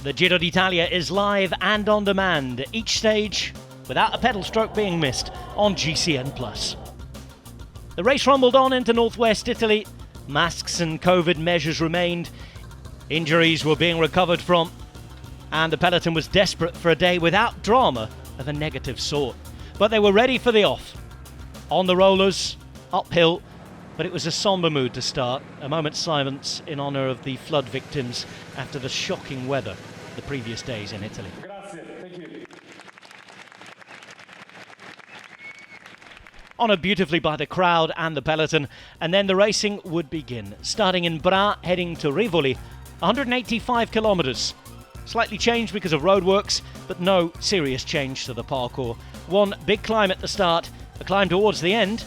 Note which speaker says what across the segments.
Speaker 1: The Giro d'Italia is live and on demand, each stage without a pedal stroke being missed on GCN+. The race rumbled on into northwest Italy. Masks and COVID measures remained. Injuries were being recovered from, and the peloton was desperate for a day without drama of a negative sort. But they were ready for the off. On the rollers, uphill, but it was a somber mood to start. A moment's silence in honour of the flood victims after the shocking weather the previous days in Italy.
Speaker 2: Thank you.
Speaker 1: Honoured beautifully by the crowd and the peloton, and then the racing would begin. Starting in Bra, heading to Rivoli, 185 kilometres. Slightly changed because of roadworks, but no serious change to the parkour. One big climb at the start, a climb towards the end,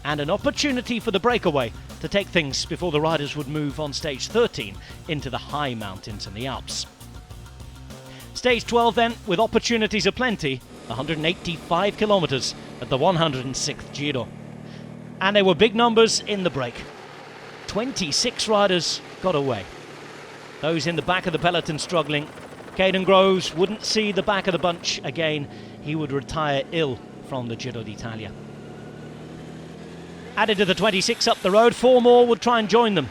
Speaker 1: and an opportunity for the breakaway to take things before the riders would move on stage 13 into the high mountains and the Alps. Stage 12 then, with opportunities aplenty, 185 kilometres at the 106th Giro. And there were big numbers in the break. 26 riders got away. Those in the back of the peloton struggling. Caden Groves wouldn't see the back of the bunch again. He would retire ill from the Giro d'Italia. Added to the 26 up the road, 4 more would try and join them.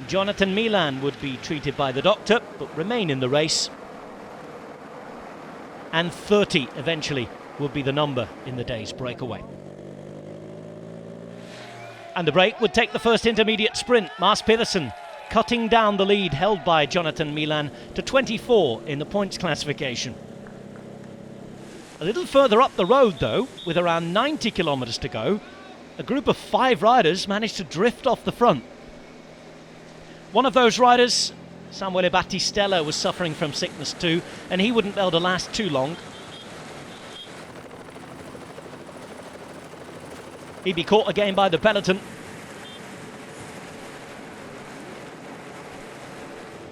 Speaker 1: Jonathan Milan would be treated by the doctor, but remain in the race. And 30 eventually would be the number in the day's breakaway. And the break would take the first intermediate sprint. Mars Pedersen cutting down the lead held by Jonathan Milan to 24 in the points classification. A little further up the road though, with around 90 kilometres to go, a group of 5 riders managed to drift off the front. One of those riders, Samuele Battistella, was suffering from sickness too, and he wouldn't be able to last too long. He'd be caught again by the peloton.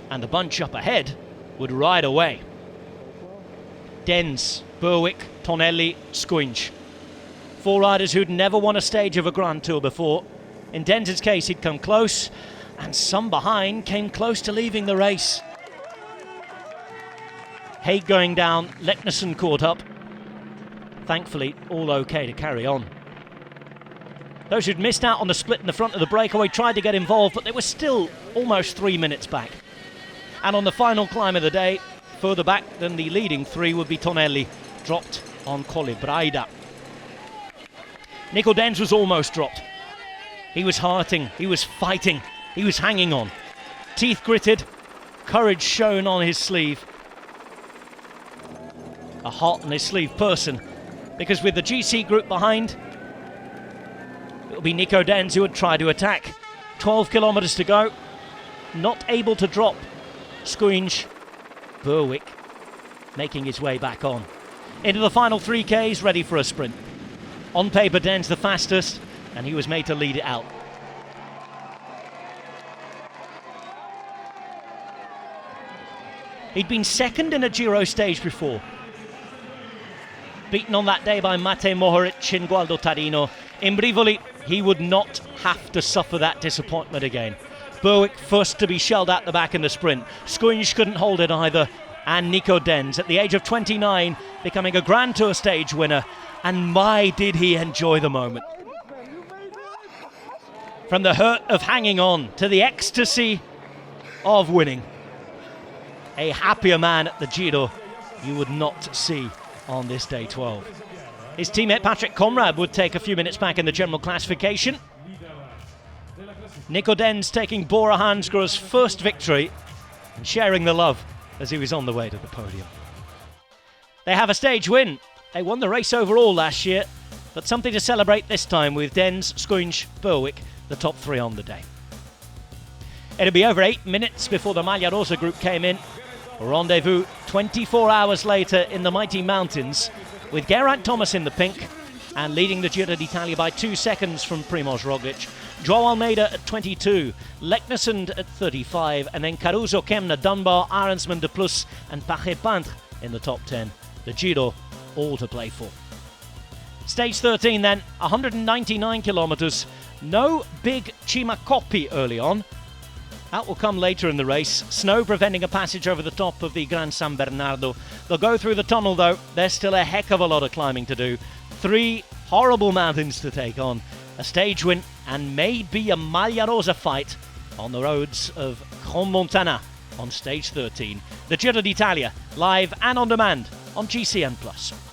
Speaker 1: And the bunch up ahead would ride away. Dens, Berwick, Tonelli, Squinch. 4 riders who'd never won a stage of a Grand Tour before. In Dens' case, he'd come close, and some behind came close to leaving the race. Haig going down, Leknesson caught up. Thankfully, all okay to carry on. Those who'd missed out on the split in the front of the breakaway tried to get involved, but they were still almost 3 minutes back. And on the final climb of the day, further back than the leading 3 would be Tonelli, dropped on Colle Braida. Nico Dens was almost dropped. He was hearting, he was fighting, he was hanging on. Teeth gritted, courage shown on his sleeve. A heart on his sleeve person, because with the GC group behind, it will be Nico Dens who would try to attack. 12 kilometres to go, not able to drop. Squinch, Berwick, making his way back on. Into the final 3Ks, ready for a sprint. On paper, Dens the fastest, and he was made to lead it out. He'd been second in a Giro stage before. Beaten on that day by Matej Mohoric and Gualdo Tadino. In Rivoli, he would not have to suffer that disappointment again. Berwick first to be shelled at the back in the sprint. Squinch couldn't hold it either. And Nico Dens, at the age of 29, becoming a Grand Tour stage winner. And my, did he enjoy the moment. From the hurt of hanging on to the ecstasy of winning. A happier man at the Giro you would not see on this day 12. His teammate Patrick Conrad would take a few minutes back in the general classification. Nico Dens taking Bora Hansgrohe's first victory and sharing the love as he was on the way to the podium. They have a stage win. They won the race overall last year, but something to celebrate this time with Dens, Squinch, Berwick, the top 3 on the day. It'll be over 8 minutes before the Maglia Rosa group came in. Rendezvous 24 hours later in the mighty mountains, with Geraint Thomas in the pink and leading the Giro d'Italia by 2 seconds from Primož Roglic. João Almeida at 22, Leknesson at 35, and then Caruso, Kemna, Dunbar, Arensman, De Plus and Pache-Pantre in the top 10. The Giro all to play for. Stage 13 then, 199 kilometres. No big Cima Coppi early on. That will come later in the race. Snow preventing a passage over the top of the Gran San Bernardo. They'll go through the tunnel though. There's still a heck of a lot of climbing to do. 3 horrible mountains to take on. A stage win and maybe a Maglia Rosa fight on the roads of Crans-Montana on stage 13. The Giro d'Italia, live and on demand on GCN+.